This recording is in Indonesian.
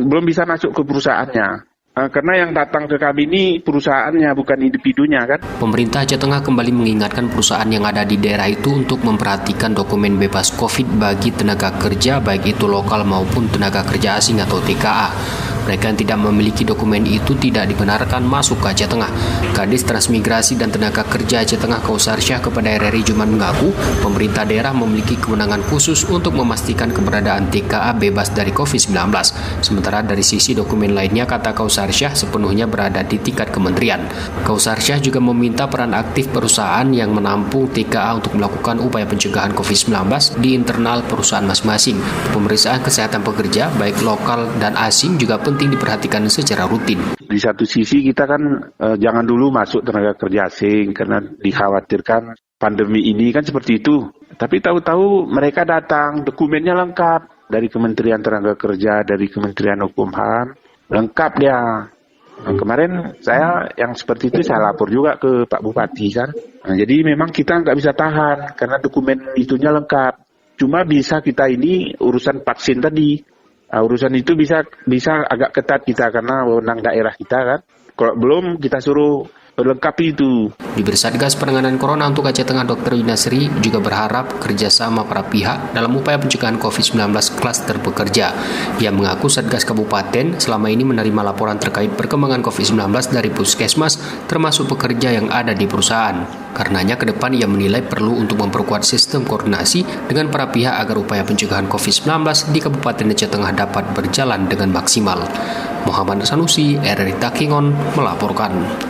belum bisa masuk ke perusahaannya. Karena yang datang ke kami ini perusahaannya, bukan individunya kan. Pemerintah Aceh Tengah kembali mengingatkan perusahaan yang ada di daerah itu untuk memperhatikan dokumen bebas COVID bagi tenaga kerja, baik itu lokal maupun tenaga kerja asing atau TKA. Mereka yang tidak memiliki dokumen itu tidak dibenarkan masuk ke Aceh Tengah. Kadis Transmigrasi dan Tenaga Kerja Aceh Tengah Kausarsyah kepada RRI Jumat mengaku, pemerintah daerah memiliki kewenangan khusus untuk memastikan keberadaan TKA bebas dari COVID-19. Sementara dari sisi dokumen lainnya, kata Kausarsyah, sepenuhnya berada di tingkat kementerian. Kausarsyah juga meminta peran aktif perusahaan yang menampung TKA untuk melakukan upaya pencegahan COVID-19 di internal perusahaan masing-masing. Pemeriksaan kesehatan pekerja, baik lokal dan asing, juga penting diperhatikan secara rutin. Di satu sisi kita kan jangan dulu masuk tenaga kerja asing karena dikhawatirkan pandemi ini kan seperti itu. Tapi tahu-tahu mereka datang, dokumennya lengkap dari Kementerian Tenaga Kerja, dari Kementerian Hukum HAM, lengkap dia. Nah, kemarin saya yang seperti itu saya lapor juga ke Pak Bupati kan. Nah, jadi memang kita nggak bisa tahan karena dokumen itunya lengkap. Cuma bisa kita ini urusan vaksin tadi. Nah, urusan itu bisa agak ketat kita karena wewenang daerah kita kan. Kalau belum kita suruh lengkapi itu. Di Satgas Penanganan Corona untuk Aceh Tengah, Dr. Yunasri juga berharap kerjasama para pihak dalam upaya pencegahan COVID-19 klaster pekerja. Ia mengaku Satgas Kabupaten selama ini menerima laporan terkait perkembangan COVID-19 dari puskesmas termasuk pekerja yang ada di perusahaan. Karenanya ke depan ia menilai perlu untuk memperkuat sistem koordinasi dengan para pihak agar upaya pencegahan COVID-19 di Kabupaten Aceh Tengah dapat berjalan dengan maksimal. Muhammad Sanusi, RRI Takengon melaporkan.